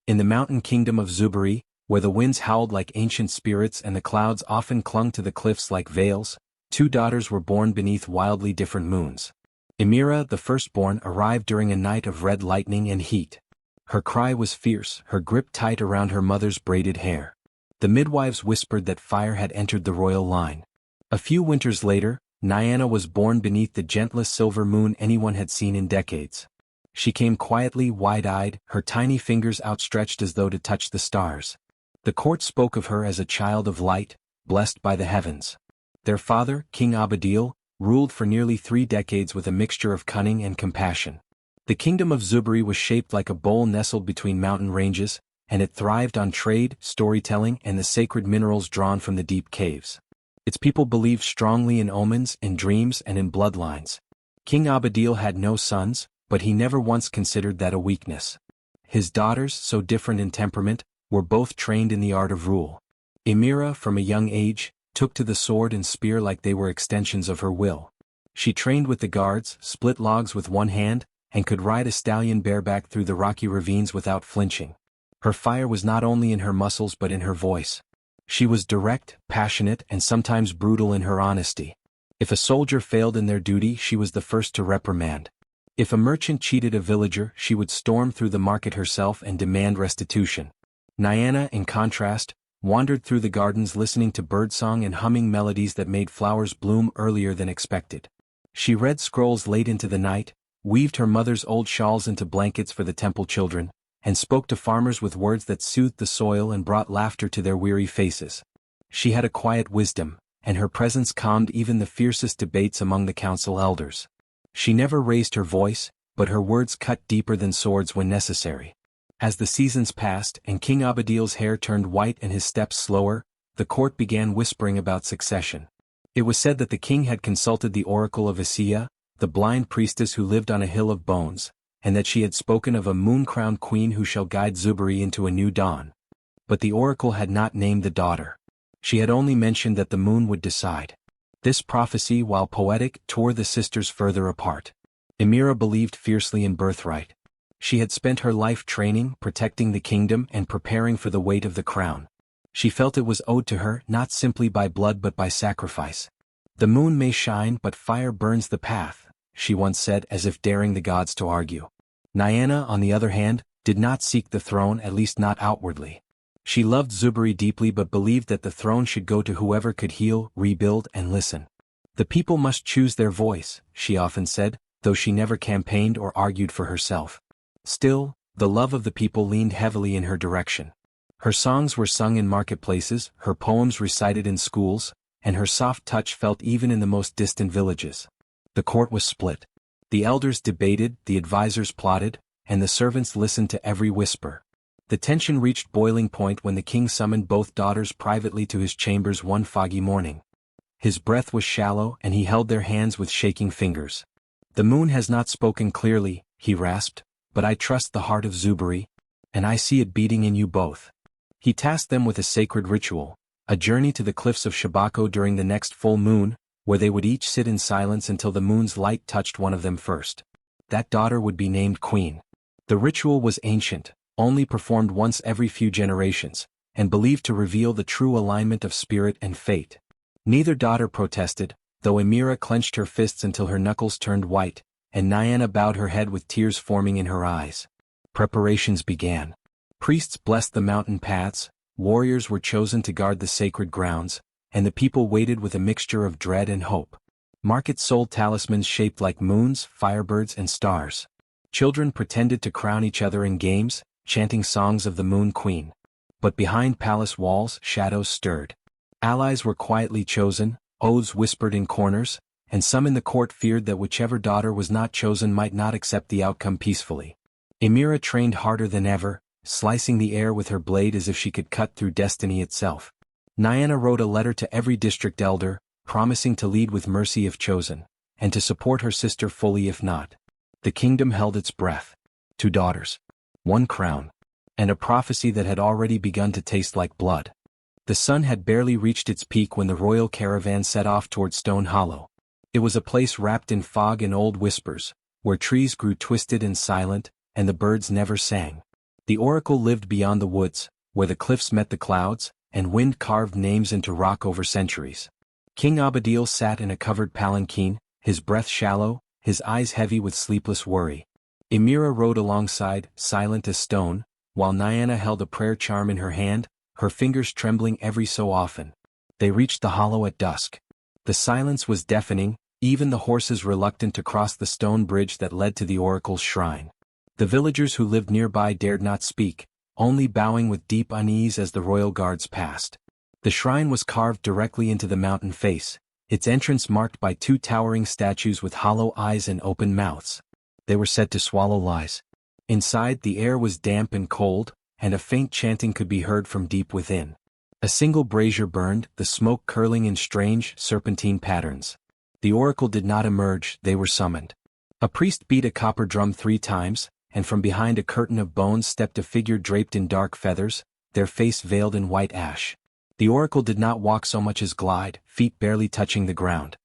In the mountain kingdom of Zubiri, where the winds howled like ancient spirits and the clouds often clung to the cliffs like veils, two daughters were born beneath wildly different moons. Emira, the firstborn, arrived during a night of red lightning and heat. Her cry was fierce, her grip tight around her mother's braided hair. The midwives whispered that fire had entered the royal line. A few winters later, Nyana was born beneath the gentlest silver moon anyone had seen in decades. She came quietly, wide-eyed, her tiny fingers outstretched as though to touch the stars. The court spoke of her as a child of light, blessed by the heavens. Their father, King Abadil, ruled for nearly 3 decades with a mixture of cunning and compassion. The kingdom of Zubiri was shaped like a bowl nestled between mountain ranges, and it thrived on trade, storytelling, and the sacred minerals drawn from the deep caves. Its people believed strongly in omens, in dreams, and in bloodlines. King Abadil had no sons, but he never once considered that a weakness. His daughters, so different in temperament, were both trained in the art of rule. Emira, from a young age, took to the sword and spear like they were extensions of her will. She trained with the guards, split logs with one hand, and could ride a stallion bareback through the rocky ravines without flinching. Her fire was not only in her muscles but in her voice. She was direct, passionate, and sometimes brutal in her honesty. If a soldier failed in their duty, she was the first to reprimand. If a merchant cheated a villager, she would storm through the market herself and demand restitution. Nyana, in contrast, wandered through the gardens listening to birdsong and humming melodies that made flowers bloom earlier than expected. She read scrolls late into the night, weaved her mother's old shawls into blankets for the temple children, and spoke to farmers with words that soothed the soil and brought laughter to their weary faces. She had a quiet wisdom, and her presence calmed even the fiercest debates among the council elders. She never raised her voice, but her words cut deeper than swords when necessary. As the seasons passed and King Abadil's hair turned white and his steps slower, the court began whispering about succession. It was said that the king had consulted the oracle of Asiya, the blind priestess who lived on a hill of bones, and that she had spoken of a moon-crowned queen who shall guide Zubiri into a new dawn. But the oracle had not named the daughter. She had only mentioned that the moon would decide. This prophecy, while poetic, tore the sisters further apart. Emira believed fiercely in birthright. She had spent her life training, protecting the kingdom, and preparing for the weight of the crown. She felt it was owed to her not simply by blood but by sacrifice. "The moon may shine but fire burns the path," she once said, as if daring the gods to argue. Nyana, on the other hand, did not seek the throne, at least not outwardly. She loved Zubiri deeply but believed that the throne should go to whoever could heal, rebuild, and listen. "The people must choose their voice," she often said, though she never campaigned or argued for herself. Still, the love of the people leaned heavily in her direction. Her songs were sung in marketplaces, her poems recited in schools, and her soft touch felt even in the most distant villages. The court was split. The elders debated, the advisors plotted, and the servants listened to every whisper. The tension reached boiling point when the king summoned both daughters privately to his chambers one foggy morning. His breath was shallow and he held their hands with shaking fingers. "The moon has not spoken clearly," he rasped, "but I trust the heart of Zubiri, and I see it beating in you both." He tasked them with a sacred ritual, a journey to the cliffs of Shabako during the next full moon, where they would each sit in silence until the moon's light touched one of them first. That daughter would be named queen. The ritual was ancient, only performed once every few generations, and believed to reveal the true alignment of spirit and fate. Neither daughter protested, though Amira clenched her fists until her knuckles turned white, and Nyana bowed her head with tears forming in her eyes. Preparations began. Priests blessed the mountain paths, warriors were chosen to guard the sacred grounds, and the people waited with a mixture of dread and hope. Markets sold talismans shaped like moons, firebirds, and stars. Children pretended to crown each other in games, chanting songs of the Moon Queen. But behind palace walls, shadows stirred. Allies were quietly chosen, oaths whispered in corners, and some in the court feared that whichever daughter was not chosen might not accept the outcome peacefully. Emira trained harder than ever, slicing the air with her blade as if she could cut through destiny itself. Nyana wrote a letter to every district elder, promising to lead with mercy if chosen, and to support her sister fully if not. The kingdom held its breath. 2 daughters. 1 crown. And a prophecy that had already begun to taste like blood. The sun had barely reached its peak when the royal caravan set off toward Stone Hollow. It was a place wrapped in fog and old whispers, where trees grew twisted and silent, and the birds never sang. The oracle lived beyond the woods, where the cliffs met the clouds, and wind carved names into rock over centuries. King Abadil sat in a covered palanquin, his breath shallow, his eyes heavy with sleepless worry. Emira rode alongside, silent as stone, while Nyana held a prayer charm in her hand, her fingers trembling every so often. They reached the hollow at dusk. The silence was deafening, even the horses reluctant to cross the stone bridge that led to the oracle's shrine. The villagers who lived nearby dared not speak, only bowing with deep unease as the royal guards passed. The shrine was carved directly into the mountain face, its entrance marked by two towering statues with hollow eyes and open mouths. They were said to swallow lies. Inside, the air was damp and cold, and a faint chanting could be heard from deep within. A single brazier burned, the smoke curling in strange, serpentine patterns. The oracle did not emerge, they were summoned. A priest beat a copper drum 3 times, and from behind a curtain of bones stepped a figure draped in dark feathers, their face veiled in white ash. The oracle did not walk so much as glide, feet barely touching the ground.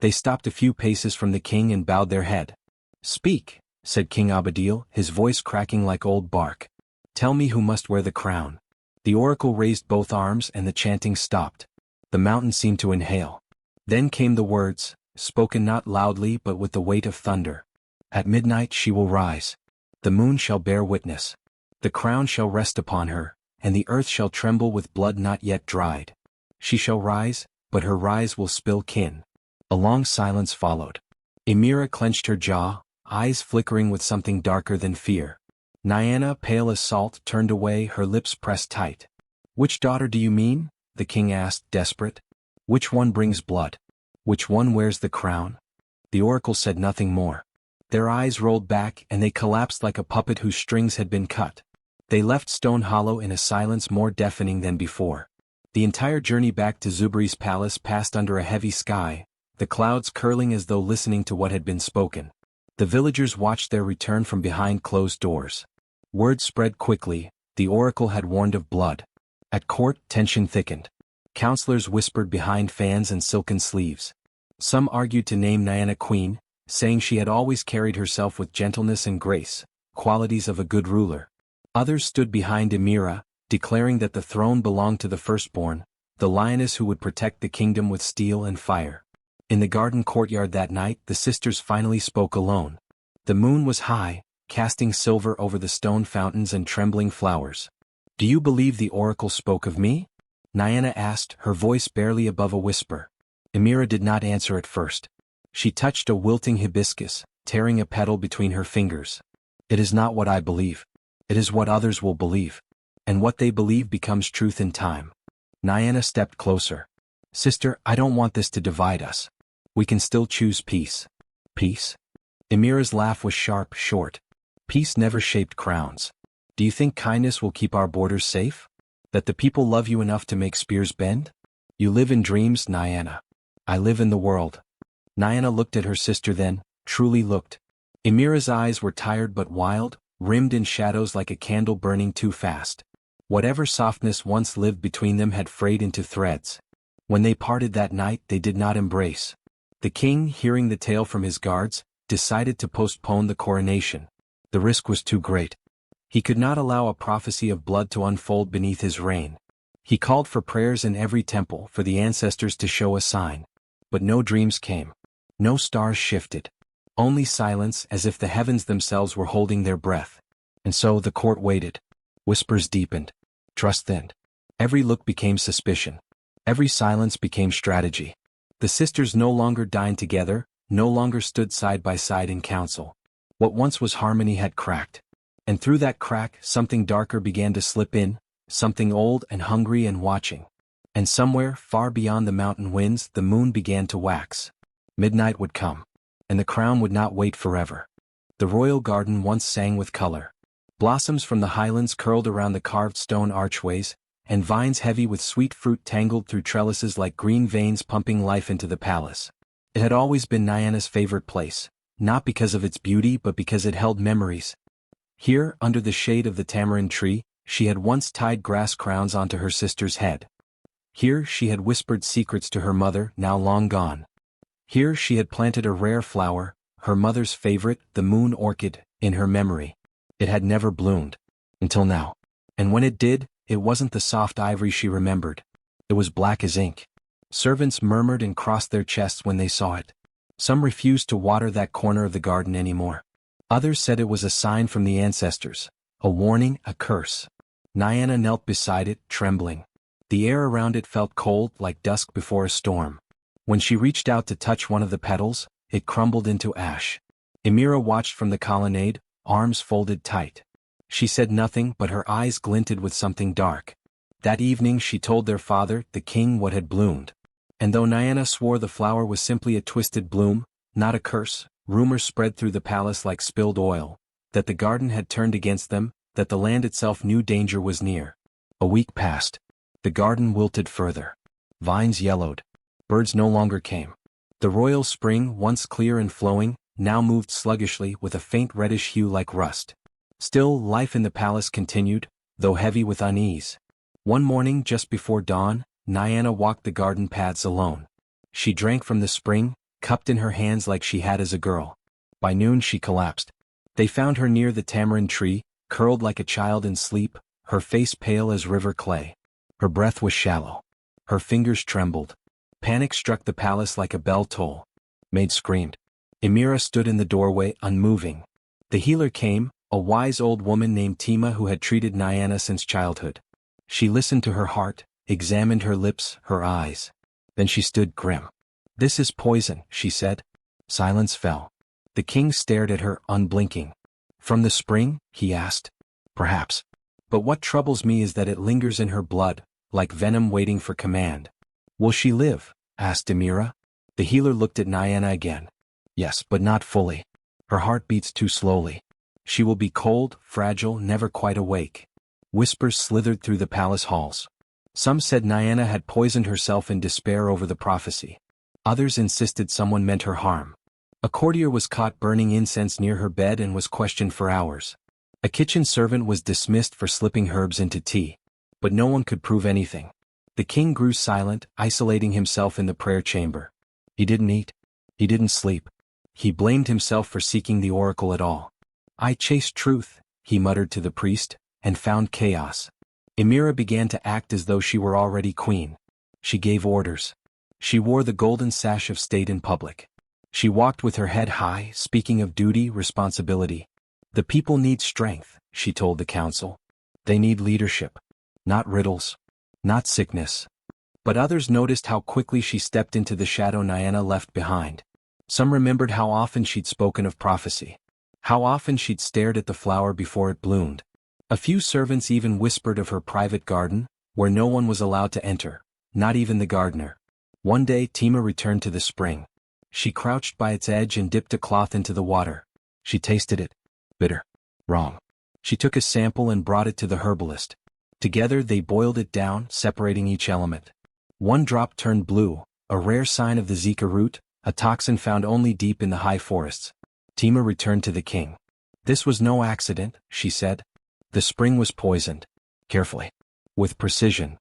They stopped a few paces from the king and bowed their head. "Speak," said King Abadil, his voice cracking like old bark. "Tell me who must wear the crown." The oracle raised both arms and the chanting stopped. The mountain seemed to inhale. Then came the words, spoken not loudly but with the weight of thunder. "At midnight she will rise. The moon shall bear witness. The crown shall rest upon her, and the earth shall tremble with blood not yet dried. She shall rise, but her rise will spill kin." A long silence followed. Emira clenched her jaw, eyes flickering with something darker than fear. Nyana, pale as salt, turned away, her lips pressed tight. "Which daughter do you mean?" the king asked, desperate. "Which one brings blood? Which one wears the crown?" The oracle said nothing more. Their eyes rolled back and they collapsed like a puppet whose strings had been cut. They left Stone Hollow in a silence more deafening than before. The entire journey back to Zuberi's palace passed under a heavy sky, the clouds curling as though listening to what had been spoken. The villagers watched their return from behind closed doors. Word spread quickly, the oracle had warned of blood. At court, tension thickened. Counselors whispered behind fans and silken sleeves. Some argued to name Nyana queen, saying she had always carried herself with gentleness and grace, qualities of a good ruler. Others stood behind Amira, declaring that the throne belonged to the firstborn, the lioness who would protect the kingdom with steel and fire. In the garden courtyard that night, the sisters finally spoke alone. The moon was high, casting silver over the stone fountains and trembling flowers. "Do you believe the oracle spoke of me?" Nyana asked, her voice barely above a whisper. Amira did not answer at first. She touched a wilting hibiscus, tearing a petal between her fingers. "It is not what I believe. It is what others will believe. And what they believe becomes truth in time." Nyana stepped closer. "Sister, I don't want this to divide us. We can still choose peace." "Peace?" Amira's laugh was sharp, short. "Peace never shaped crowns. Do you think kindness will keep our borders safe? That the people love you enough to make spears bend? You live in dreams, Nyana. I live in the world." Nyana looked at her sister then, truly looked. Amira's eyes were tired but wild, rimmed in shadows like a candle burning too fast. Whatever softness once lived between them had frayed into threads. When they parted that night, they did not embrace. The king, hearing the tale from his guards, decided to postpone the coronation. The risk was too great. He could not allow a prophecy of blood to unfold beneath his reign. He called for prayers in every temple for the ancestors to show a sign. But no dreams came. No stars shifted. Only silence, as if the heavens themselves were holding their breath. And so the court waited. Whispers deepened. Trust thinned. Every look became suspicion. Every silence became strategy. The sisters no longer dined together, no longer stood side by side in council. What once was harmony had cracked. And through that crack, something darker began to slip in, something old and hungry and watching. And somewhere, far beyond the mountain winds, the moon began to wax. Midnight would come. And the crown would not wait forever. The royal garden once sang with color. Blossoms from the highlands curled around the carved stone archways, and vines heavy with sweet fruit tangled through trellises like green veins pumping life into the palace. It had always been Nyana's favorite place, not because of its beauty but because it held memories. Here, under the shade of the tamarind tree, she had once tied grass crowns onto her sister's head. Here she had whispered secrets to her mother, now long gone. Here she had planted a rare flower, her mother's favorite, the moon orchid, in her memory. It had never bloomed. Until now. And when it did, it wasn't the soft ivory she remembered. It was black as ink. Servants murmured and crossed their chests when they saw it. Some refused to water that corner of the garden anymore. Others said it was a sign from the ancestors, a warning, a curse. Nyana knelt beside it, trembling. The air around it felt cold, like dusk before a storm. When she reached out to touch one of the petals, it crumbled into ash. Emira watched from the colonnade, arms folded tight. She said nothing, but her eyes glinted with something dark. That evening she told their father, the king, what had bloomed. And though Nyana swore the flower was simply a twisted bloom, not a curse, rumors spread through the palace like spilled oil, that the garden had turned against them, that the land itself knew danger was near. A week passed. The garden wilted further. Vines yellowed. Birds no longer came. The royal spring, once clear and flowing, now moved sluggishly with a faint reddish hue like rust. Still, life in the palace continued, though heavy with unease. One morning just before dawn, Nyana walked the garden paths alone. She drank from the spring, cupped in her hands like she had as a girl. By noon she collapsed. They found her near the tamarind tree, curled like a child in sleep, her face pale as river clay. Her breath was shallow. Her fingers trembled. Panic struck the palace like a bell toll. Maid screamed. Emira stood in the doorway, unmoving. The healer came, a wise old woman named Tima who had treated Nyana since childhood. She listened to her heart, examined her lips, her eyes. Then she stood grim. "This is poison," she said. Silence fell. The king stared at her, unblinking. "From the spring?" he asked. "Perhaps. But what troubles me is that it lingers in her blood, like venom waiting for command." "Will she live?" asked Amira. The healer looked at Nyana again. "Yes, but not fully. Her heart beats too slowly. She will be cold, fragile, never quite awake." Whispers slithered through the palace halls. Some said Nyana had poisoned herself in despair over the prophecy. Others insisted someone meant her harm. A courtier was caught burning incense near her bed and was questioned for hours. A kitchen servant was dismissed for slipping herbs into tea. But no one could prove anything. The king grew silent, isolating himself in the prayer chamber. He didn't eat. He didn't sleep. He blamed himself for seeking the oracle at all. "I chased truth," he muttered to the priest, "and found chaos." Emira began to act as though she were already queen. She gave orders. She wore the golden sash of state in public. She walked with her head high, speaking of duty, responsibility. "The people need strength," she told the council. "They need leadership. Not riddles. Not sickness." But others noticed how quickly she stepped into the shadow Nyana left behind. Some remembered how often she'd spoken of prophecy. How often she'd stared at the flower before it bloomed. A few servants even whispered of her private garden, where no one was allowed to enter, not even the gardener. One day Tima returned to the spring. She crouched by its edge and dipped a cloth into the water. She tasted it. Bitter. Wrong. She took a sample and brought it to the herbalist. Together they boiled it down, separating each element. One drop turned blue, a rare sign of the Zika root, a toxin found only deep in the high forests. Tima returned to the king. "This was no accident," she said. "The spring was poisoned. Carefully. With precision."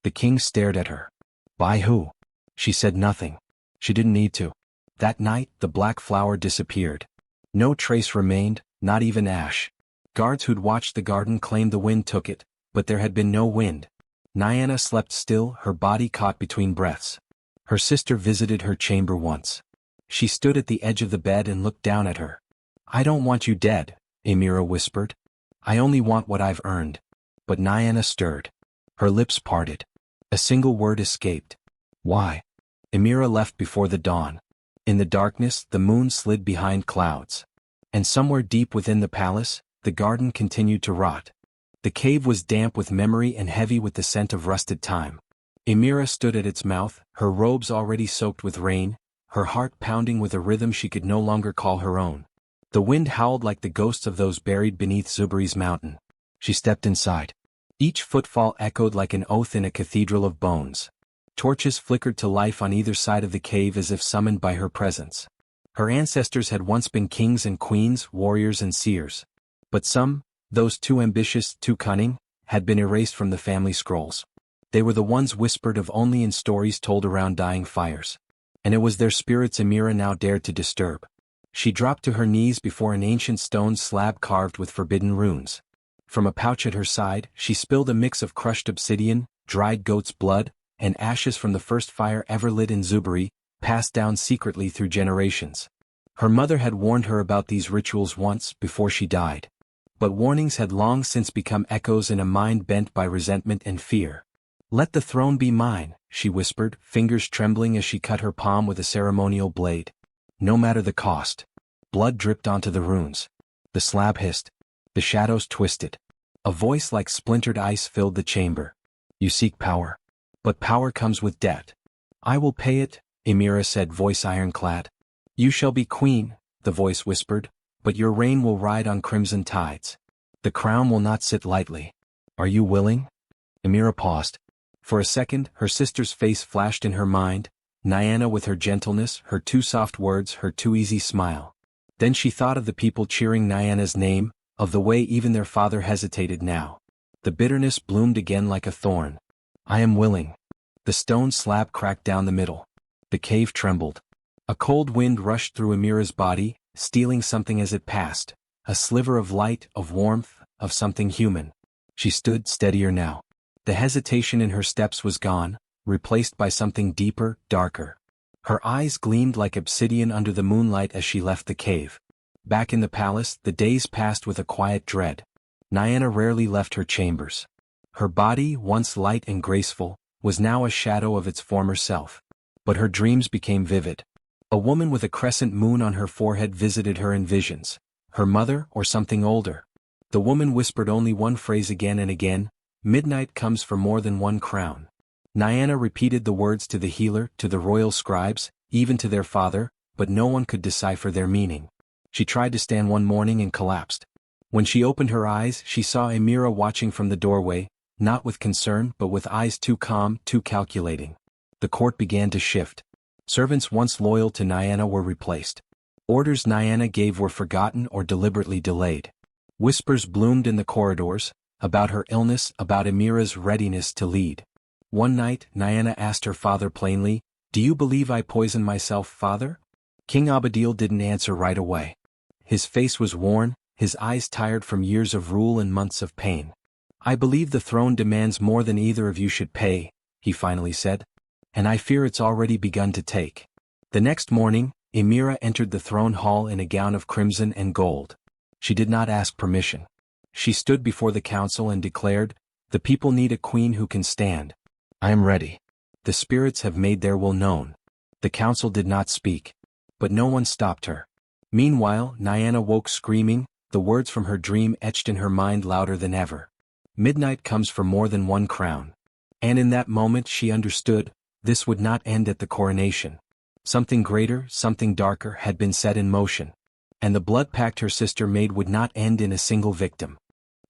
The king stared at her. "By who?" She said nothing. She didn't need to. That night, the black flower disappeared. No trace remained, not even ash. Guards who'd watched the garden claimed the wind took it, but there had been no wind. Nyana slept still, her body caught between breaths. Her sister visited her chamber once. She stood at the edge of the bed and looked down at her. "I don't want you dead," Emira whispered. "I only want what I've earned." But Nyana stirred. Her lips parted. A single word escaped. "Why?" Emira left before the dawn. In the darkness, the moon slid behind clouds. And somewhere deep within the palace, the garden continued to rot. The cave was damp with memory and heavy with the scent of rusted time. Emira stood at its mouth, her robes already soaked with rain, her heart pounding with a rhythm she could no longer call her own. The wind howled like the ghosts of those buried beneath Zubari's mountain. She stepped inside. Each footfall echoed like an oath in a cathedral of bones. Torches flickered to life on either side of the cave as if summoned by her presence. Her ancestors had once been kings and queens, warriors and seers. But some, those too ambitious, too cunning, had been erased from the family scrolls. They were the ones whispered of only in stories told around dying fires. And it was their spirits Amira now dared to disturb. She dropped to her knees before an ancient stone slab carved with forbidden runes. From a pouch at her side, she spilled a mix of crushed obsidian, dried goat's blood, and ashes from the first fire ever lit in Zuberi, passed down secretly through generations. Her mother had warned her about these rituals once before she died. But warnings had long since become echoes in a mind bent by resentment and fear. "Let the throne be mine," she whispered, fingers trembling as she cut her palm with a ceremonial blade. "No matter the cost." Blood dripped onto the runes. The slab hissed. The shadows twisted. A voice like splintered ice filled the chamber. "You seek power. But power comes with debt." "I will pay it," Emira said, voice ironclad. "You shall be queen," the voice whispered, "but your reign will ride on crimson tides. The crown will not sit lightly. Are you willing?" Emira paused. For a second, her sister's face flashed in her mind, Nyana with her gentleness, her too soft words, her too easy smile. Then she thought of the people cheering Nyana's name, of the way even their father hesitated now. The bitterness bloomed again like a thorn. "I am willing." The stone slab cracked down the middle. The cave trembled. A cold wind rushed through Amira's body, stealing something as it passed. A sliver of light, of warmth, of something human. She stood steadier now. The hesitation in her steps was gone, replaced by something deeper, darker. Her eyes gleamed like obsidian under the moonlight as she left the cave. Back in the palace, the days passed with a quiet dread. Nyana rarely left her chambers. Her body, once light and graceful, was now a shadow of its former self. But her dreams became vivid. A woman with a crescent moon on her forehead visited her in visions. Her mother or something older. The woman whispered only one phrase again and again, "Midnight comes for more than one crown." Nyana repeated the words to the healer, to the royal scribes, even to their father, but no one could decipher their meaning. She tried to stand one morning and collapsed. When she opened her eyes, she saw Amira watching from the doorway, not with concern but with eyes too calm, too calculating. The court began to shift. Servants once loyal to Nyana were replaced. Orders Nyana gave were forgotten or deliberately delayed. Whispers bloomed in the corridors, about her illness, about Amira's readiness to lead. One night, Nyana asked her father plainly, "Do you believe I poisoned myself, father?" King Abadil didn't answer right away. His face was worn, his eyes tired from years of rule and months of pain. "I believe the throne demands more than either of you should pay," he finally said. "And I fear it's already begun to take." The next morning, Emira entered the throne hall in a gown of crimson and gold. She did not ask permission. She stood before the council and declared, "The people need a queen who can stand. I am ready. The spirits have made their will known." The council did not speak. But no one stopped her. Meanwhile, Nyana woke screaming, the words from her dream etched in her mind louder than ever. "Midnight comes for more than one crown." And in that moment she understood, this would not end at the coronation. Something greater, something darker had been set in motion. And the blood pact her sister made would not end in a single victim.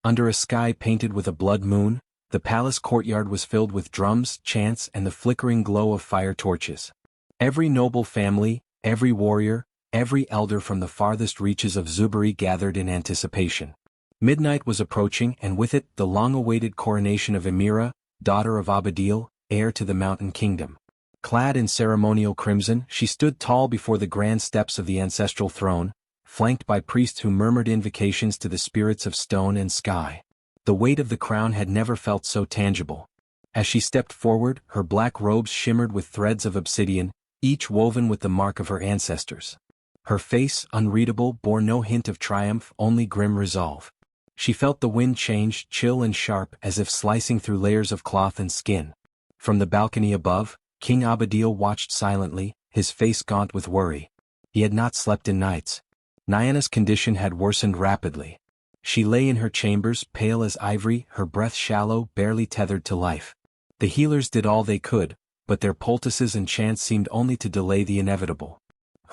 Under a sky painted with a blood moon, the palace courtyard was filled with drums, chants, and the flickering glow of fire torches. Every noble family, every warrior, every elder from the farthest reaches of Zuberi gathered in anticipation. Midnight was approaching, and with it the long-awaited coronation of Amira, daughter of Abadil, heir to the mountain kingdom. Clad in ceremonial crimson, she stood tall before the grand steps of the ancestral throne, flanked by priests who murmured invocations to the spirits of stone and sky. The weight of the crown had never felt so tangible. As she stepped forward, her black robes shimmered with threads of obsidian, each woven with the mark of her ancestors. Her face, unreadable, bore no hint of triumph, only grim resolve. She felt the wind change, chill and sharp, as if slicing through layers of cloth and skin. From the balcony above, King Abadil watched silently, his face gaunt with worry. He had not slept in nights. Nyana's condition had worsened rapidly. She lay in her chambers, pale as ivory, her breath shallow, barely tethered to life. The healers did all they could, but their poultices and chants seemed only to delay the inevitable.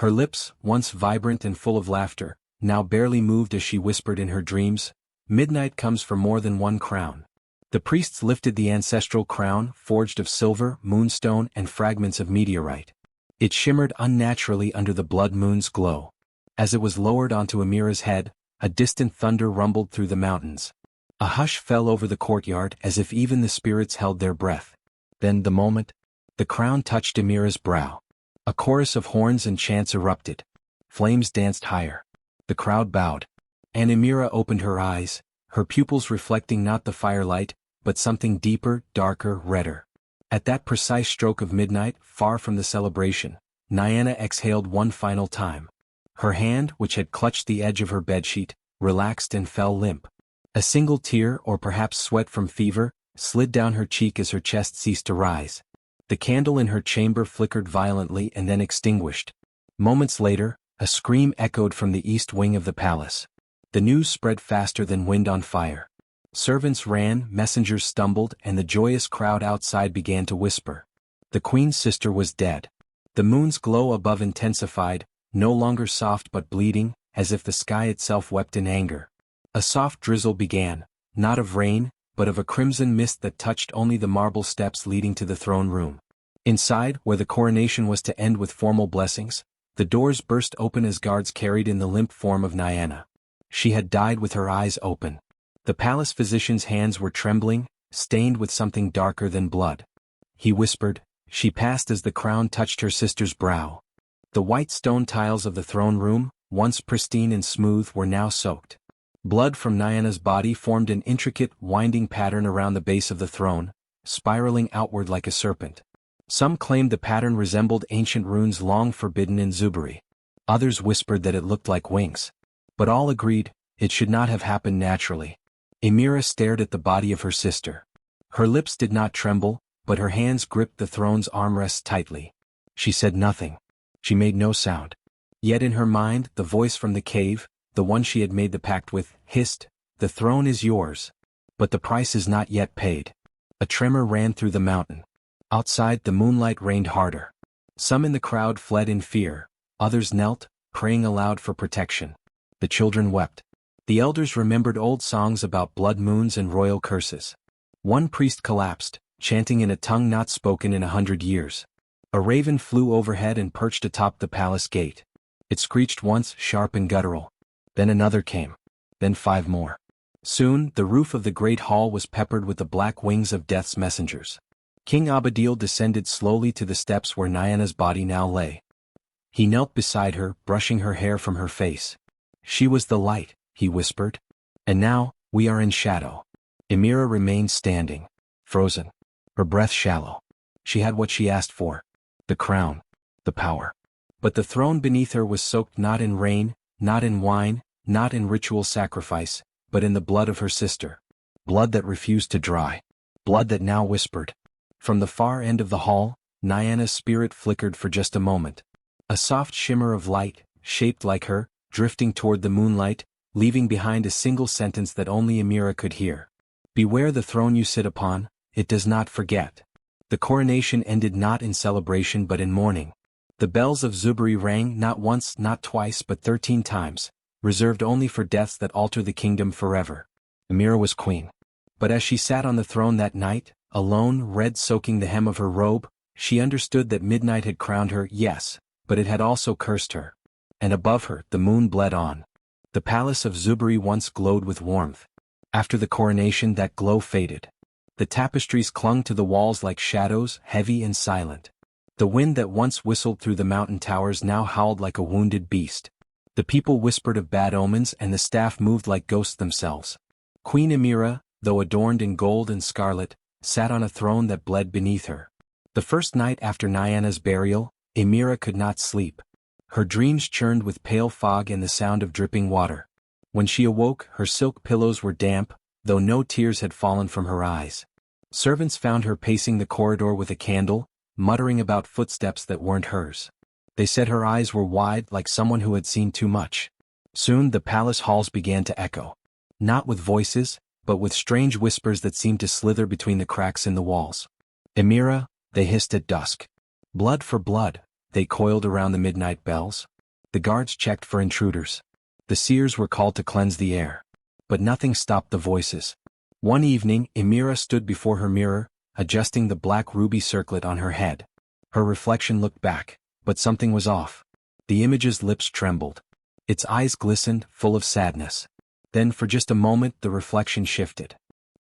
Her lips, once vibrant and full of laughter, now barely moved as she whispered in her dreams, "Midnight comes for more than one crown." The priests lifted the ancestral crown, forged of silver, moonstone, and fragments of meteorite. It shimmered unnaturally under the blood moon's glow. As it was lowered onto Amira's head, a distant thunder rumbled through the mountains. A hush fell over the courtyard as if even the spirits held their breath. Then the crown touched Amira's brow. A chorus of horns and chants erupted. Flames danced higher. The crowd bowed. And Amira opened her eyes, her pupils reflecting not the firelight, but something deeper, darker, redder. At that precise stroke of midnight, far from the celebration, Nyana exhaled one final time. Her hand, which had clutched the edge of her bedsheet, relaxed and fell limp. A single tear, or perhaps sweat from fever, slid down her cheek as her chest ceased to rise. The candle in her chamber flickered violently and then extinguished. Moments later, a scream echoed from the east wing of the palace. The news spread faster than wind on fire. Servants ran, messengers stumbled, and the joyous crowd outside began to whisper. The queen's sister was dead. The moon's glow above intensified, no longer soft but bleeding, as if the sky itself wept in anger. A soft drizzle began, not of rain, but of a crimson mist that touched only the marble steps leading to the throne room. Inside, where the coronation was to end with formal blessings, the doors burst open as guards carried in the limp form of Nyana. She had died with her eyes open. The palace physician's hands were trembling, stained with something darker than blood. He whispered, "She passed," as the crown touched her sister's brow. The white stone tiles of the throne room, once pristine and smooth, were now soaked. Blood from Nyana's body formed an intricate, winding pattern around the base of the throne, spiraling outward like a serpent. Some claimed the pattern resembled ancient runes long forbidden in Zuberi. Others whispered that it looked like wings. But all agreed, it should not have happened naturally. Emira stared at the body of her sister. Her lips did not tremble, but her hands gripped the throne's armrests tightly. She said nothing. She made no sound. Yet in her mind, the voice from the cave, the one she had made the pact with, hissed, "The throne is yours. But the price is not yet paid." A tremor ran through the mountain. Outside, the moonlight rained harder. Some in the crowd fled in fear, others knelt, praying aloud for protection. The children wept. The elders remembered old songs about blood moons and royal curses. One priest collapsed, chanting in a tongue not spoken in 100 years. A raven flew overhead and perched atop the palace gate. It screeched once, sharp and guttural. Then another came. Then 5 more. Soon, the roof of the great hall was peppered with the black wings of death's messengers. King Abadil descended slowly to the steps where Nyana's body now lay. He knelt beside her, brushing her hair from her face. "She was the light," he whispered. "And now, we are in shadow." Emira remained standing, frozen, her breath shallow. She had what she asked for. The crown. The power. But the throne beneath her was soaked not in rain, not in wine, not in ritual sacrifice, but in the blood of her sister. Blood that refused to dry. Blood that now whispered. From the far end of the hall, Nyana's spirit flickered for just a moment. A soft shimmer of light, shaped like her, drifting toward the moonlight, leaving behind a single sentence that only Amira could hear. "Beware the throne you sit upon, it does not forget." The coronation ended not in celebration but in mourning. The bells of Zuberi rang not once, not twice, but 13 times, reserved only for deaths that alter the kingdom forever. Amira was queen. But as she sat on the throne that night, alone, red soaking the hem of her robe, she understood that midnight had crowned her, yes, but it had also cursed her. And above her, the moon bled on. The palace of Zuberi once glowed with warmth. After the coronation, that glow faded. The tapestries clung to the walls like shadows, heavy and silent. The wind that once whistled through the mountain towers now howled like a wounded beast. The people whispered of bad omens and the staff moved like ghosts themselves. Queen Amira, though adorned in gold and scarlet, sat on a throne that bled beneath her. The first night after Nyana's burial, Amira could not sleep. Her dreams churned with pale fog and the sound of dripping water. When she awoke, her silk pillows were damp, though no tears had fallen from her eyes. Servants found her pacing the corridor with a candle, muttering about footsteps that weren't hers. They said her eyes were wide like someone who had seen too much. Soon the palace halls began to echo. Not with voices, but with strange whispers that seemed to slither between the cracks in the walls. "Emira," they hissed at dusk. "Blood for blood," they coiled around the midnight bells. The guards checked for intruders. The seers were called to cleanse the air. But nothing stopped the voices. One evening, Emira stood before her mirror, adjusting the black ruby circlet on her head. Her reflection looked back, but something was off. The image's lips trembled. Its eyes glistened, full of sadness. Then for just a moment the reflection shifted.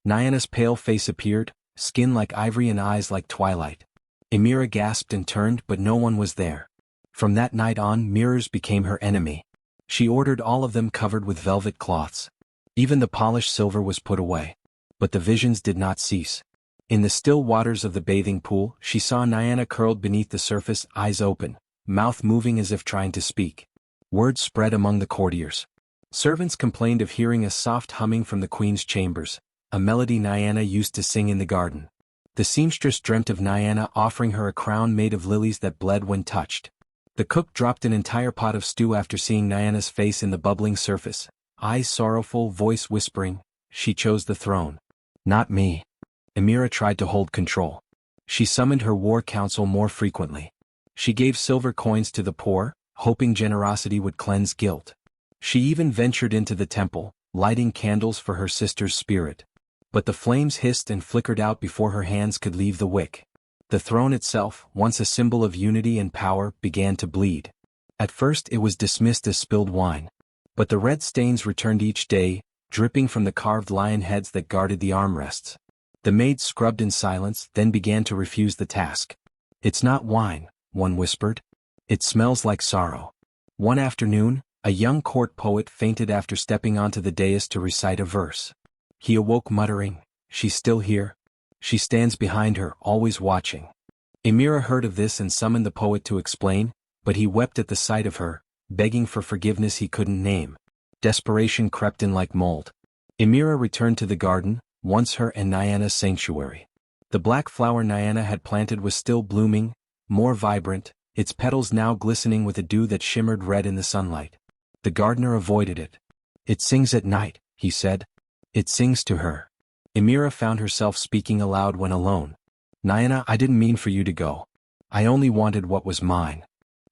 Nyana's pale face appeared, skin like ivory and eyes like twilight. Emira gasped and turned, but no one was there. From that night on, mirrors became her enemy. She ordered all of them covered with velvet cloths. Even the polished silver was put away. But the visions did not cease. In the still waters of the bathing pool, she saw Nyana curled beneath the surface, eyes open, mouth moving as if trying to speak. Word spread among the courtiers. Servants complained of hearing a soft humming from the queen's chambers, a melody Nyana used to sing in the garden. The seamstress dreamt of Nyana offering her a crown made of lilies that bled when touched. The cook dropped an entire pot of stew after seeing Nyana's face in the bubbling surface, eyes sorrowful, voice whispering, "She chose the throne. Not me." Emira tried to hold control. She summoned her war council more frequently. She gave silver coins to the poor, hoping generosity would cleanse guilt. She even ventured into the temple, lighting candles for her sister's spirit. But the flames hissed and flickered out before her hands could leave the wick. The throne itself, once a symbol of unity and power, began to bleed. At first it was dismissed as spilled wine. But the red stains returned each day, dripping from the carved lion heads that guarded the armrests. The maids scrubbed in silence, then began to refuse the task. "It's not wine," one whispered. "It smells like sorrow." One afternoon, a young court poet fainted after stepping onto the dais to recite a verse. He awoke muttering, "She's still here. She stands behind her, always watching." Emira heard of this and summoned the poet to explain, but he wept at the sight of her, begging for forgiveness he couldn't name. Desperation crept in like mold. Emira returned to the garden, once her and Nyana's sanctuary. The black flower Nyana had planted was still blooming, more vibrant, its petals now glistening with a dew that shimmered red in the sunlight. The gardener avoided it. "It sings at night," he said. "It sings to her." Emira found herself speaking aloud when alone. "Nyana, I didn't mean for you to go. I only wanted what was mine."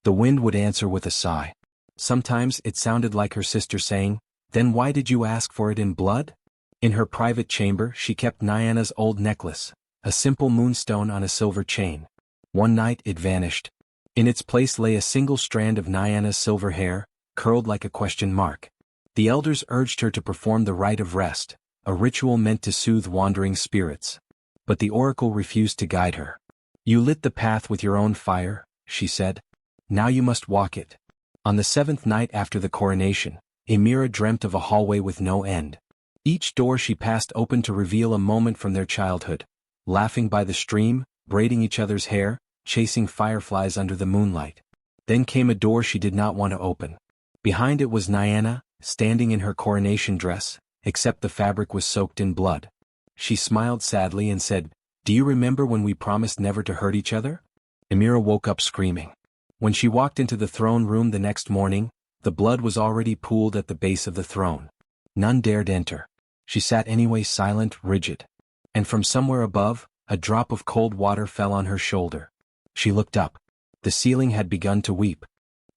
The wind would answer with a sigh. Sometimes it sounded like her sister saying, "Then why did you ask for it in blood?" In her private chamber she kept Nyana's old necklace, a simple moonstone on a silver chain. One night it vanished. In its place lay a single strand of Nyana's silver hair, curled like a question mark. The elders urged her to perform the rite of rest, a ritual meant to soothe wandering spirits. But the oracle refused to guide her. "You lit the path with your own fire," she said. "Now you must walk it." On the 7th night after the coronation, Emira dreamt of a hallway with no end. Each door she passed opened to reveal a moment from their childhood, laughing by the stream, braiding each other's hair, chasing fireflies under the moonlight. Then came a door she did not want to open. Behind it was Nyana, standing in her coronation dress, except the fabric was soaked in blood. She smiled sadly and said, "Do you remember when we promised never to hurt each other?" Emira woke up screaming. When she walked into the throne room the next morning, the blood was already pooled at the base of the throne. None dared enter. She sat anyway, silent, rigid. And from somewhere above, a drop of cold water fell on her shoulder. She looked up. The ceiling had begun to weep.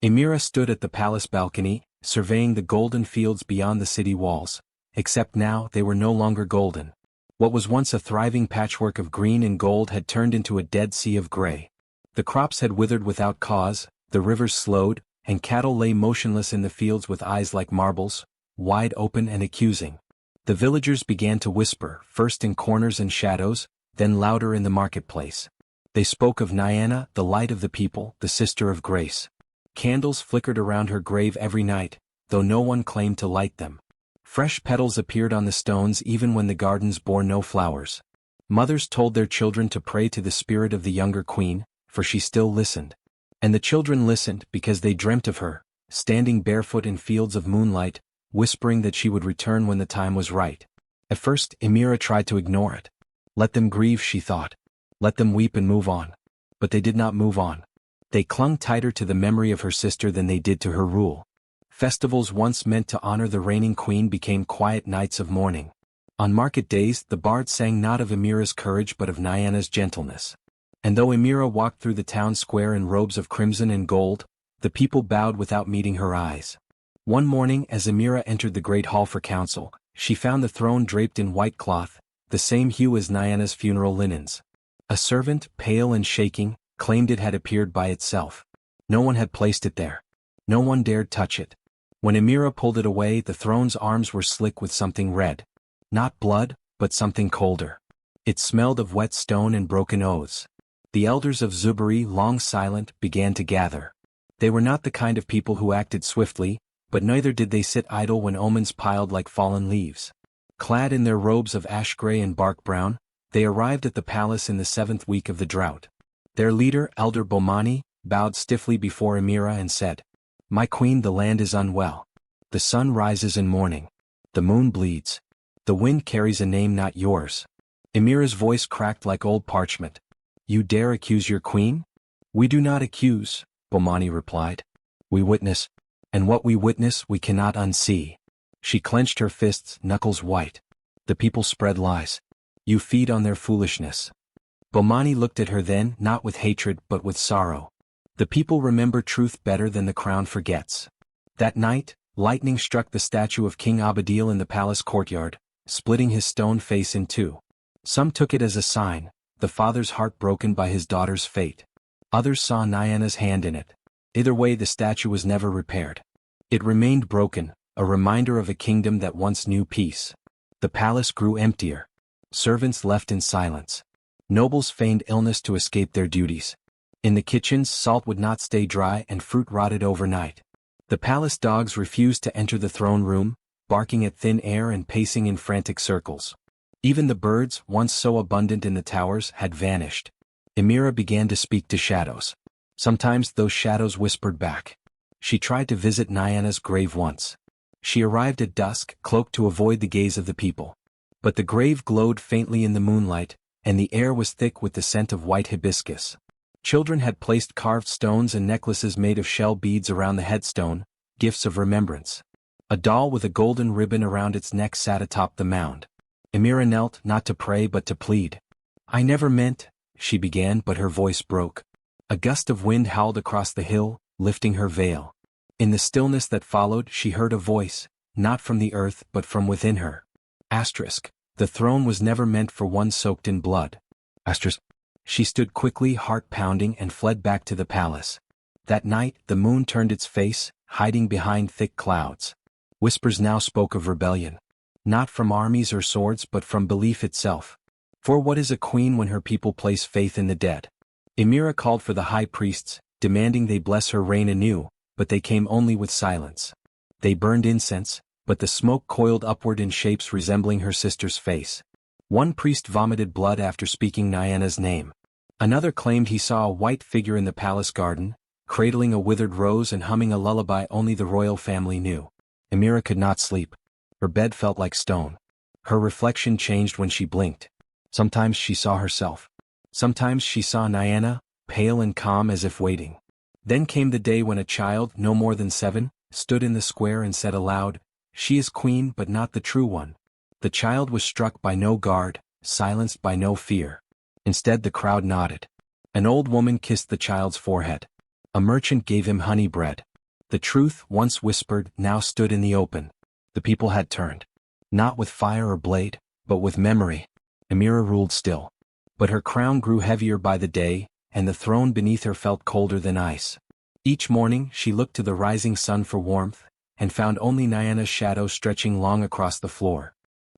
Emira stood at the palace balcony, surveying the golden fields beyond the city walls, except now they were no longer golden. What was once a thriving patchwork of green and gold had turned into a dead sea of gray. The crops had withered without cause, the rivers slowed, and cattle lay motionless in the fields with eyes like marbles, wide open and accusing. The villagers began to whisper, first in corners and shadows, then louder in the marketplace. They spoke of Nyana, the light of the people, the sister of grace. Candles flickered around her grave every night, though no one claimed to light them. Fresh petals appeared on the stones even when the gardens bore no flowers. Mothers told their children to pray to the spirit of the younger queen, for she still listened. And the children listened because they dreamt of her, standing barefoot in fields of moonlight, whispering that she would return when the time was right. At first, Emira tried to ignore it. Let them grieve, she thought. Let them weep and move on. But they did not move on. They clung tighter to the memory of her sister than they did to her rule. Festivals once meant to honor the reigning queen became quiet nights of mourning. On market days, the bards sang not of Emira's courage but of Nyana's gentleness. And though Emira walked through the town square in robes of crimson and gold, the people bowed without meeting her eyes. One morning as Emira entered the great hall for council, she found the throne draped in white cloth, the same hue as Nyana's funeral linens. A servant, pale and shaking, claimed it had appeared by itself. No one had placed it there. No one dared touch it. When Emira pulled it away, the throne's arms were slick with something red. Not blood, but something colder. It smelled of wet stone and broken oaths. The elders of Zuberi, long silent, began to gather. They were not the kind of people who acted swiftly, But neither did they sit idle when omens piled like fallen leaves. Clad in their robes of ash gray and bark brown, they arrived at the palace in the 7th week of the drought. Their leader, Elder Bomani, bowed stiffly before Emira and said, "My queen, the land is unwell. The sun rises in mourning. The moon bleeds. The wind carries a name not yours." Emira's voice cracked like old parchment. "You dare accuse your queen?" "We do not accuse," Bomani replied. "We witness, and what we witness we cannot unsee." She clenched her fists, knuckles white. "The people spread lies. You feed on their foolishness." Bomani looked at her then, not with hatred but with sorrow. The people remember truth better than the crown forgets. That night, lightning struck the statue of King Abadil in the palace courtyard, splitting his stone face in two. Some took it as a sign, the father's heart broken by his daughter's fate. Others saw Nyana's hand in it. Either way, the statue was never repaired. It remained broken, a reminder of a kingdom that once knew peace. The palace grew emptier. Servants left in silence. Nobles feigned illness to escape their duties. In the kitchens, salt would not stay dry and fruit rotted overnight. The palace dogs refused to enter the throne room, barking at thin air and pacing in frantic circles. Even the birds, once so abundant in the towers, had vanished. Emira began to speak to shadows. Sometimes those shadows whispered back. She tried to visit Nyana's grave once. She arrived at dusk, cloaked to avoid the gaze of the people. But the grave glowed faintly in the moonlight, and the air was thick with the scent of white hibiscus. Children had placed carved stones and necklaces made of shell beads around the headstone, gifts of remembrance. A doll with a golden ribbon around its neck sat atop the mound. Emira knelt, not to pray but to plead. "I never meant," she began, but her voice broke. A gust of wind howled across the hill, lifting her veil. In the stillness that followed, she heard a voice, not from the earth but from within her. The throne was never meant for one soaked in blood. She stood quickly, heart pounding, and fled back to the palace. That night, the moon turned its face, hiding behind thick clouds. Whispers now spoke of rebellion. Not from armies or swords but from belief itself. For what is a queen when her people place faith in the dead? Emira called for the high priests, demanding they bless her reign anew, but they came only with silence. They burned incense, but the smoke coiled upward in shapes resembling her sister's face. One priest vomited blood after speaking Nyana's name. Another claimed he saw a white figure in the palace garden, cradling a withered rose and humming a lullaby only the royal family knew. Emira could not sleep. Her bed felt like stone. Her reflection changed when she blinked. Sometimes she saw herself. Sometimes she saw Nyana, pale and calm as if waiting. Then came the day when a child, no more than 7, stood in the square and said aloud, "She is queen but not the true one." The child was struck by no guard, silenced by no fear. Instead the crowd nodded. An old woman kissed the child's forehead. A merchant gave him honey bread. The truth, once whispered, now stood in the open. The people had turned. Not with fire or blade, but with memory. Amira ruled still. But her crown grew heavier by the day, and the throne beneath her felt colder than ice. Each morning she looked to the rising sun for warmth, and found only Nyana's shadow stretching long across the floor.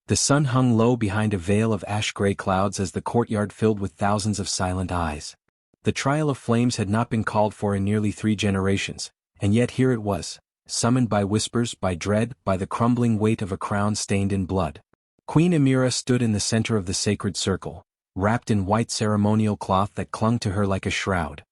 The sun hung low behind a veil of ash-gray clouds as the courtyard filled with thousands of silent eyes. The trial of flames had not been called for in nearly 3 generations, and yet here it was, summoned by whispers, by dread, by the crumbling weight of a crown stained in blood. Queen Emira stood in the center of the sacred circle, wrapped in white ceremonial cloth that clung to her like a shroud.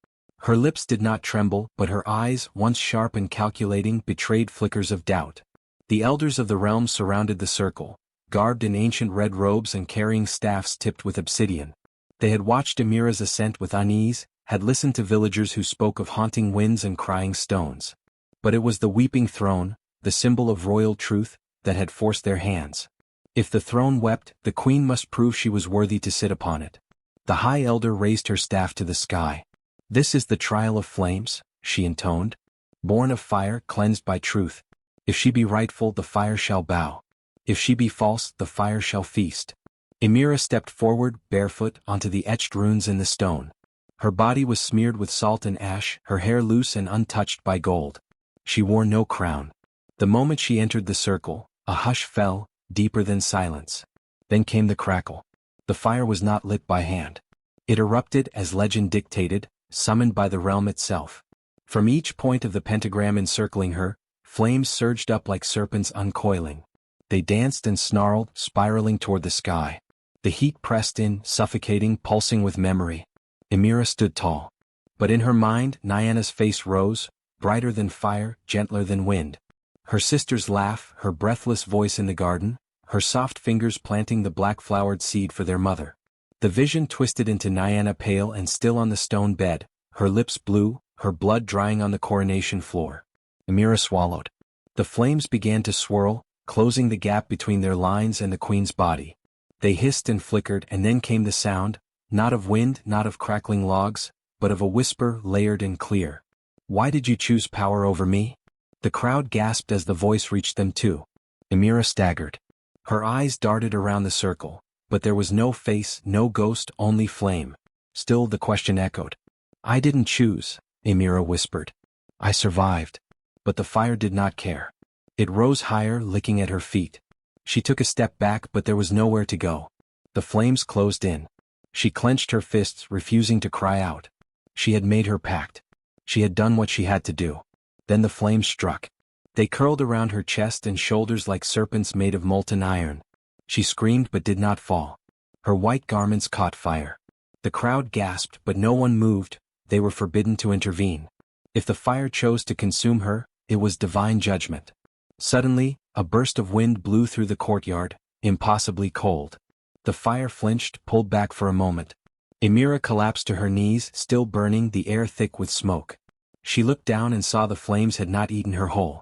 Her lips did not tremble, but her eyes, once sharp and calculating, betrayed flickers of doubt. The elders of the realm surrounded the circle, garbed in ancient red robes and carrying staffs tipped with obsidian. They had watched Emira's ascent with unease, had listened to villagers who spoke of haunting winds and crying stones. But it was the weeping throne, the symbol of royal truth, that had forced their hands. If the throne wept, the queen must prove she was worthy to sit upon it. The high elder raised her staff to the sky. "This is the trial of flames," she intoned. "Born of fire, cleansed by truth. If she be rightful, the fire shall bow. If she be false, the fire shall feast." Emira stepped forward, barefoot, onto the etched runes in the stone. Her body was smeared with salt and ash, her hair loose and untouched by gold. She wore no crown. The moment she entered the circle, a hush fell, deeper than silence. Then came the crackle. The fire was not lit by hand. It erupted as legend dictated, summoned by the realm itself. From each point of the pentagram encircling her, Flames surged up like serpents uncoiling. They danced and snarled, spiraling toward the sky. The heat pressed in, suffocating, pulsing with memory. Emira stood tall. But in her mind, Nyana's face rose, brighter than fire, gentler than wind. Her sister's laugh, her breathless voice in the garden, her soft fingers planting the black-flowered seed for their mother. The vision twisted into Nyana pale and still on the stone bed, her lips blue, her blood drying on the coronation floor. Emira swallowed. The flames began to swirl, closing the gap between their lines and the queen's body. They hissed and flickered, and then came the sound, not of wind, not of crackling logs, but of a whisper layered and clear. "Why did you choose power over me?" The crowd gasped as the voice reached them too. Emira staggered. Her eyes darted around the circle, but there was no face, no ghost, only flame. Still the question echoed. "I didn't choose," Emira whispered. "I survived." But the fire did not care. It rose higher, licking at her feet. She took a step back, but there was nowhere to go. The flames closed in. She clenched her fists, refusing to cry out. She had made her pact. She had done what she had to do. Then the flames struck. They curled around her chest and shoulders like serpents made of molten iron. She screamed but did not fall. Her white garments caught fire. The crowd gasped, but no one moved. They were forbidden to intervene. If the fire chose to consume her, it was divine judgment. Suddenly, a burst of wind blew through the courtyard, impossibly cold. The fire flinched, pulled back for a moment. Emira collapsed to her knees, still burning, the air thick with smoke. She looked down and saw the flames had not eaten her whole.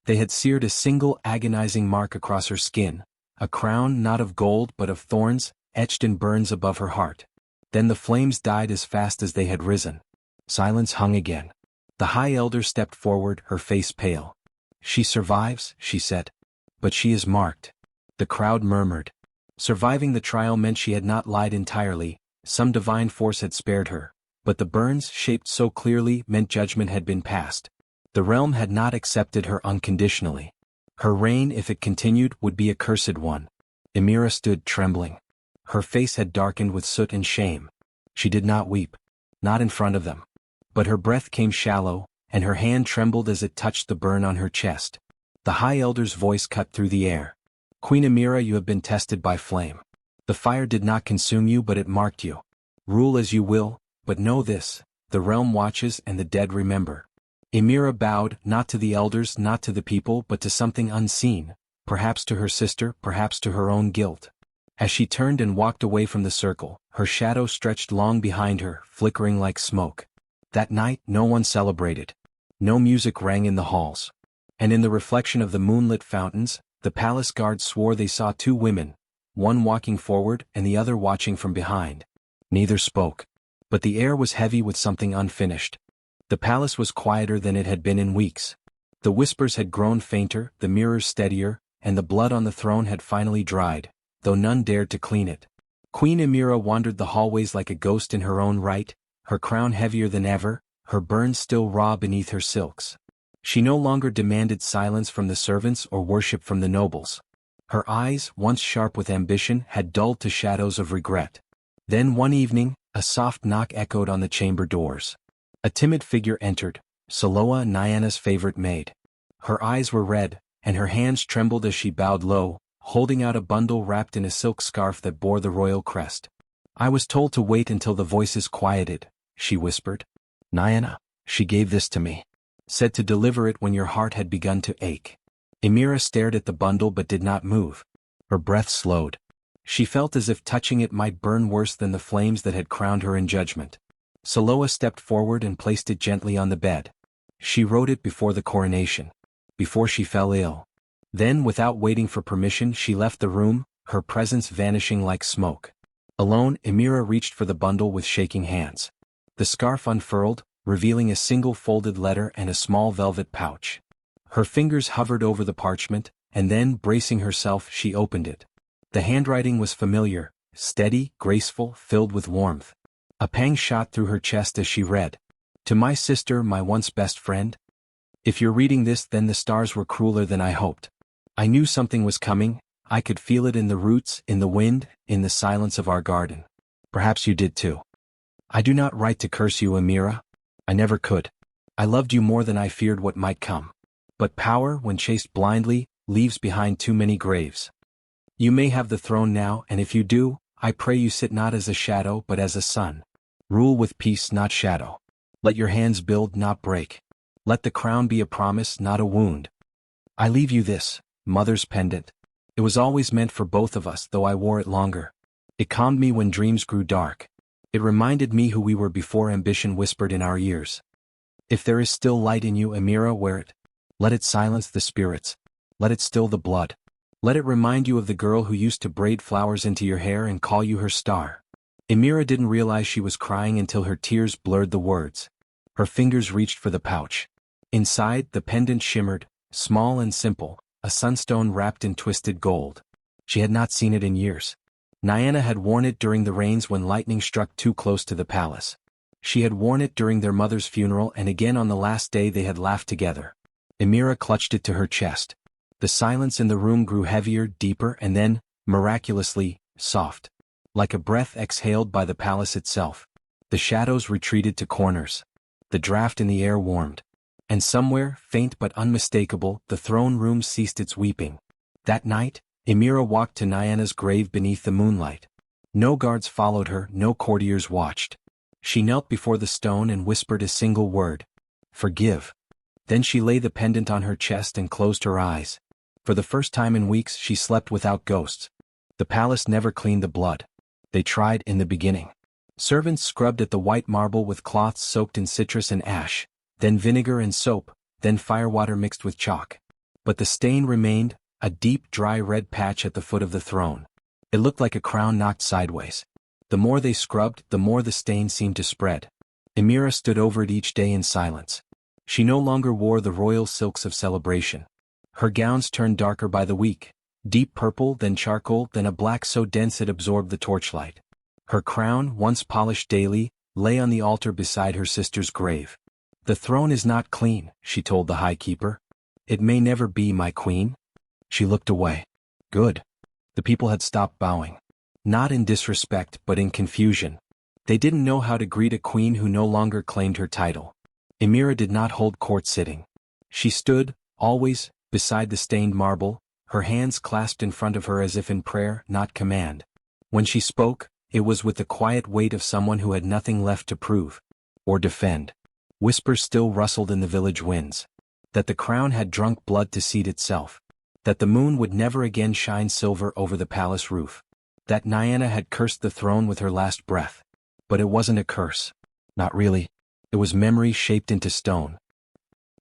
They had seared a single agonizing mark across her skin, a crown not of gold but of thorns, etched in burns above her heart. Then the flames died as fast as they had risen. Silence hung again. The High Elder stepped forward, her face pale. "She survives," she said. "But she is marked." The crowd murmured. Surviving the trial meant she had not lied entirely, some divine force had spared her. But the burns, shaped so clearly, meant judgment had been passed. The realm had not accepted her unconditionally. Her reign, if it continued, would be a cursed one. Emira stood trembling. Her face had darkened with soot and shame. She did not weep. Not in front of them. But her breath came shallow, and her hand trembled as it touched the burn on her chest. The High Elder's voice cut through the air. "Queen Amira, you have been tested by flame. The fire did not consume you, but it marked you. Rule as you will, but know this, the realm watches and the dead remember." Emira bowed, not to the elders, not to the people, but to something unseen, perhaps to her sister, perhaps to her own guilt. As she turned and walked away from the circle, her shadow stretched long behind her, flickering like smoke. That night no one celebrated. No music rang in the halls. And in the reflection of the moonlit fountains, the palace guards swore they saw two women, one walking forward and the other watching from behind. Neither spoke. But the air was heavy with something unfinished. The palace was quieter than it had been in weeks. The whispers had grown fainter, the mirrors steadier, and the blood on the throne had finally dried, though none dared to clean it. Queen Amira wandered the hallways like a ghost in her own right, her crown heavier than ever, her burns still raw beneath her silks. She no longer demanded silence from the servants or worship from the nobles. Her eyes, once sharp with ambition, had dulled to shadows of regret. Then one evening, a soft knock echoed on the chamber doors. A timid figure entered, Saloa, Nyana's favorite maid. Her eyes were red, and her hands trembled as she bowed low, holding out a bundle wrapped in a silk scarf that bore the royal crest. "I was told to wait until the voices quieted," she whispered. "Nyana, she gave this to me. Said to deliver it when your heart had begun to ache." Emira stared at the bundle but did not move. Her breath slowed. She felt as if touching it might burn worse than the flames that had crowned her in judgment. Saloa stepped forward and placed it gently on the bed. She wrote it before the coronation. Before she fell ill. Then, without waiting for permission, she left the room, her presence vanishing like smoke. Alone, Emira reached for the bundle with shaking hands. The scarf unfurled, revealing a single folded letter and a small velvet pouch. Her fingers hovered over the parchment, and then, bracing herself, she opened it. The handwriting was familiar, steady, graceful, filled with warmth. A pang shot through her chest as she read. "To my sister, my once best friend. If you're reading this, then the stars were crueler than I hoped. I knew something was coming, I could feel it in the roots, in the wind, in the silence of our garden. Perhaps you did too. I do not write to curse you, Amira. I never could. I loved you more than I feared what might come. But power, when chased blindly, leaves behind too many graves. You may have the throne now, and if you do, I pray you sit not as a shadow but as a sun. Rule with peace, not shadow. Let your hands build, not break. Let the crown be a promise, not a wound. I leave you this, mother's pendant. It was always meant for both of us, though I wore it longer. It calmed me when dreams grew dark. It reminded me who we were before ambition whispered in our ears. If there is still light in you, Amira, wear it. Let it silence the spirits. Let it still the blood. Let it remind you of the girl who used to braid flowers into your hair and call you her star. Emira didn't realize she was crying until her tears blurred the words. Her fingers reached for the pouch. Inside, the pendant shimmered, small and simple, a sunstone wrapped in twisted gold. She had not seen it in years. Nyana had worn it during the rains when lightning struck too close to the palace. She had worn it during their mother's funeral and again on the last day they had laughed together. Emira clutched it to her chest. The silence in the room grew heavier, deeper, and then, miraculously, soft. Like a breath exhaled by the palace itself. The shadows retreated to corners. The draft in the air warmed. And somewhere, faint but unmistakable, the throne room ceased its weeping. That night, Emira walked to Nyana's grave beneath the moonlight. No guards followed her, no courtiers watched. She knelt before the stone and whispered a single word. Forgive. Then she lay the pendant on her chest and closed her eyes. For the first time in weeks she slept without ghosts. The palace never cleaned the blood. They tried in the beginning. Servants scrubbed at the white marble with cloths soaked in citrus and ash, then vinegar and soap, then firewater mixed with chalk. But the stain remained, a deep dry red patch at the foot of the throne. It looked like a crown knocked sideways. The more they scrubbed, the more the stain seemed to spread. Emira stood over it each day in silence. She no longer wore the royal silks of celebration. Her gowns turned darker by the week, deep purple, then charcoal, then a black so dense it absorbed the torchlight. Her crown, once polished daily, lay on the altar beside her sister's grave. The throne is not clean, she told the high keeper. It may never be, my queen. She looked away. Good. The people had stopped bowing. Not in disrespect, but in confusion. They didn't know how to greet a queen who no longer claimed her title. Emira did not hold court sitting. She stood, always, beside the stained marble, her hands clasped in front of her as if in prayer, not command. When she spoke, it was with the quiet weight of someone who had nothing left to prove or defend. Whispers still rustled in the village winds. That the crown had drunk blood to seed itself. That the moon would never again shine silver over the palace roof. That Nyana had cursed the throne with her last breath. But it wasn't a curse. Not really. It was memory shaped into stone.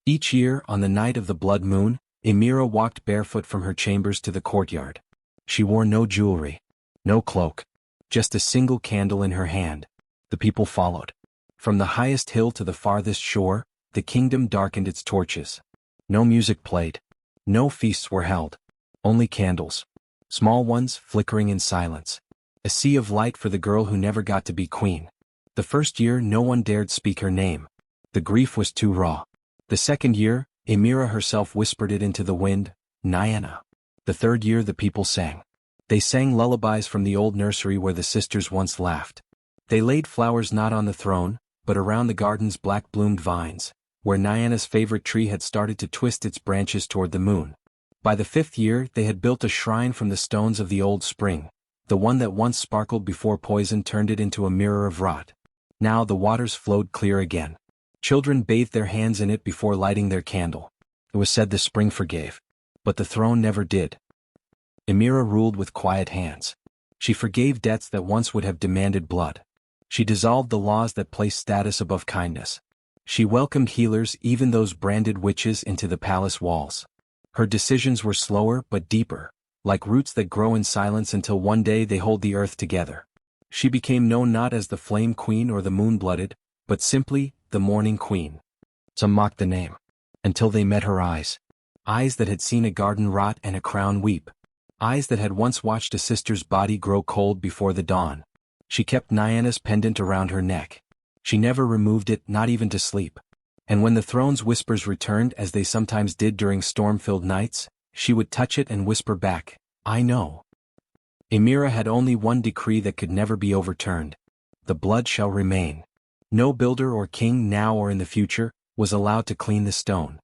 Each year, on the night of the blood moon, Emira walked barefoot from her chambers to the courtyard. She wore no jewelry. No cloak. Just a single candle in her hand. The people followed. From the highest hill to the farthest shore, the kingdom darkened its torches. No music played. No feasts were held. Only candles. Small ones, flickering in silence. A sea of light for the girl who never got to be queen. The first year no one dared speak her name. The grief was too raw. The second year, Emira herself whispered it into the wind, Nyana. The third year the people sang. They sang lullabies from the old nursery where the sisters once laughed. They laid flowers not on the throne, but around the garden's black-bloomed vines, where Nyana's favorite tree had started to twist its branches toward the moon. By the fifth year they had built a shrine from the stones of the old spring, the one that once sparkled before poison turned it into a mirror of rot. Now the waters flowed clear again. Children bathed their hands in it before lighting their candle. It was said the spring forgave. But the throne never did. Emira ruled with quiet hands. She forgave debts that once would have demanded blood. She dissolved the laws that placed status above kindness. She welcomed healers, even those branded witches, into the palace walls. Her decisions were slower but deeper, like roots that grow in silence until one day they hold the earth together. She became known not as the Flame Queen or the Moon-Blooded, but simply, the Morning Queen. Some mocked the name. Until they met her eyes. Eyes that had seen a garden rot and a crown weep. Eyes that had once watched a sister's body grow cold before the dawn. She kept Nyana's pendant around her neck. She never removed it, not even to sleep. And when the throne's whispers returned, as they sometimes did during storm-filled nights, she would touch it and whisper back, I know. Emira had only one decree that could never be overturned. The blood shall remain. No builder or king now or in the future was allowed to clean the stone.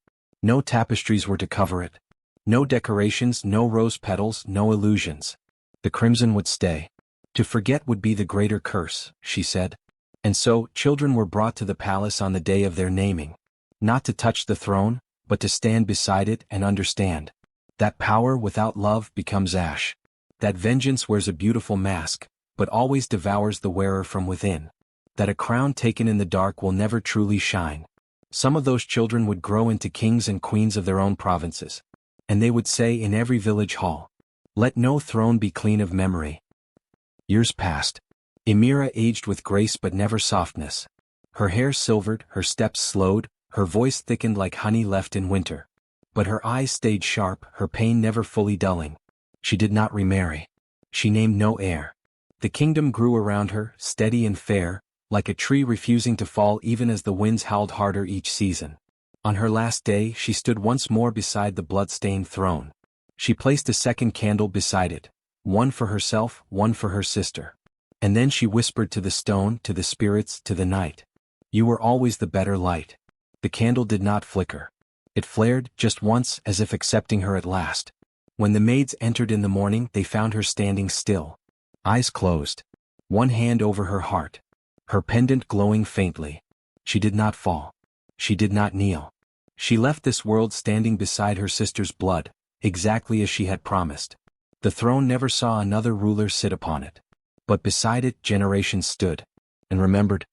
No tapestries were to cover it. No decorations, no rose petals, no illusions. The crimson would stay. To forget would be the greater curse, she said. And so, children were brought to the palace on the day of their naming. Not to touch the throne, but to stand beside it and understand. That power without love becomes ash. That vengeance wears a beautiful mask, but always devours the wearer from within. That a crown taken in the dark will never truly shine. Some of those children would grow into kings and queens of their own provinces. And they would say in every village hall, "Let no throne be clean of memory." Years passed. Emira aged with grace but never softness. Her hair silvered, her steps slowed, her voice thickened like honey left in winter. But her eyes stayed sharp, her pain never fully dulling. She did not remarry. She named no heir. The kingdom grew around her, steady and fair, like a tree refusing to fall even as the winds howled harder each season. On her last day she stood once more beside the blood-stained throne. She placed a second candle beside it, one for herself, one for her sister. And then she whispered to the stone, to the spirits, to the night. "You were always the better light." The candle did not flicker. It flared, just once, as if accepting her at last. When the maids entered in the morning they found her standing still. Eyes closed. One hand over her heart. Her pendant glowing faintly. She did not fall. She did not kneel. She left this world standing beside her sister's blood, exactly as she had promised. The throne never saw another ruler sit upon it. But beside it generations stood, and remembered,